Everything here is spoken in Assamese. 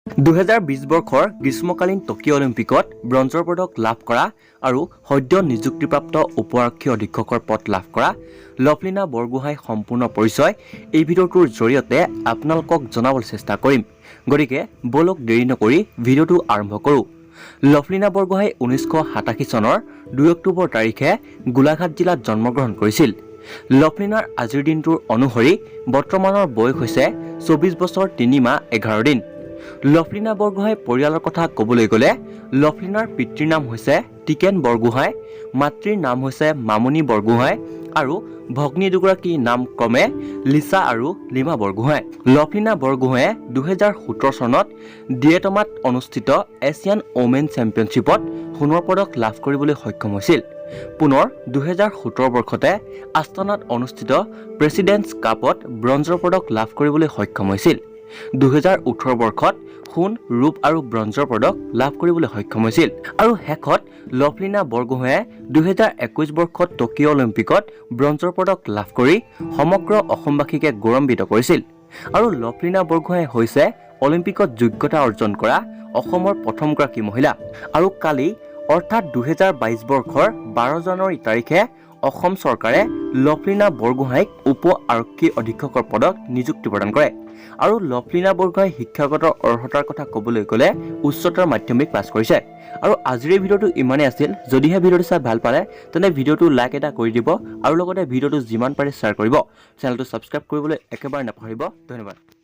2020 বৰ্ষৰ গ্ৰীষ্মকালীন টকিঅ' অলিম্পিকত ব্ৰঞ্জৰ পদক লাভ কৰা আৰু সদ্য নিযুক্তিপ্ৰাপ্ত উপ-আৰক্ষী অধীক্ষকৰ পদ লাভ কৰা লভলিনা বৰগোহাঁই সম্পূৰ্ণ পৰিচয় এই ভিডিঅ'টোৰ জৰিয়তে আপোনালোকক জনাবলৈ চেষ্টা কৰিম। গতিকে বলক দেৰি নকৰি ভিডিঅ'টো আৰম্ভ কৰোঁ। লভলিনা বৰগোহাঁই 1987 চনৰ 2 অক্টোবৰ তাৰিখে গোলাঘাট জিলাত জন্মগ্ৰহণ কৰিছিল। লভলিনাৰ আজিৰ দিনটোৰ অনুসৰি বৰ্তমানৰ বয়স হৈছে 24 বছৰ 3 মাহ 11 দিন। লভলিনা বৰগোহাঁই পৰিয়ালৰ কথা ক'বলৈ গ'লে লভলিনাৰ পিতৃৰ নাম হৈছে টিকেন বৰগোহাঁই, মাতৃৰ নাম হৈছে মামনি বৰগোহাঁই আৰু ভগ্নী দুগৰাকীৰ নাম ক্ৰমে লিচা আৰু লিমা বৰগোহাঁই। লভলিনা বৰগোহাঁয়ে 2017 চনত ডিয়েটমাত অনুষ্ঠিত এছিয়ান ওমেন চেম্পিয়নশ্বিপত সোণৰ পদক লাভ কৰিবলৈ সক্ষম হৈছিল। পুনৰ 2017 বৰ্ষতে আস্তানাত অনুষ্ঠিত প্ৰেচিডেণ্টছ কাপত ব্ৰঞ্জৰ পদক লাভ কৰিবলৈ সক্ষম হৈছিল। 2018 বৰ্ষত সোণ, ৰূপ আৰু ব্ৰঞ্জৰ পদক লাভ কৰিবলৈ সক্ষম হৈছিল আৰু শেষত লভলিনা বৰগোহাঁয়ে 2021 বৰ্ষত টকিঅ' অলিম্পিকত ব্ৰঞ্জৰ পদক লাভ কৰি সমগ্ৰ অসমবাসীকে গৌৰৱান্বিত কৰিছিল। আৰু লভলিনা বৰগোহাঁই হৈছে অলিম্পিকত যোগ্যতা অৰ্জন কৰা অসমৰ প্ৰথমগৰাকী মহিলা। আৰু কালি অৰ্থাৎ 2022 বৰ্ষৰ 12 জানুৱাৰী তাৰিখে অসম চৰকাৰে লভলিনা বৰগোহাঁইক উপ-আৰক্ষী অধীক্ষকৰ পদত নিযুক্তি প্ৰদান কৰে। আৰু লভলিনা বৰগোহাঁই শিক্ষাগত অৰ্হতাৰ কথা ক'বলৈ গ'লে উচ্চতৰ মাধ্যমিক পাছ কৰিছে। আৰু আজিৰ এই ভিডিঅ'টো ইমানেই আছিল। যদিহে ভিডিঅ'টো চাই ভাল পালে তেন্তে ভিডিঅ'টো লাইক এটা কৰি দিব আৰু লগতে ভিডিঅ'টো যিমান পাৰে শ্বেয়াৰ কৰিব। চেনেলটো ছাবস্ক্ৰাইব কৰিবলৈ একেবাৰে নাপাহৰিব। ধন্যবাদ।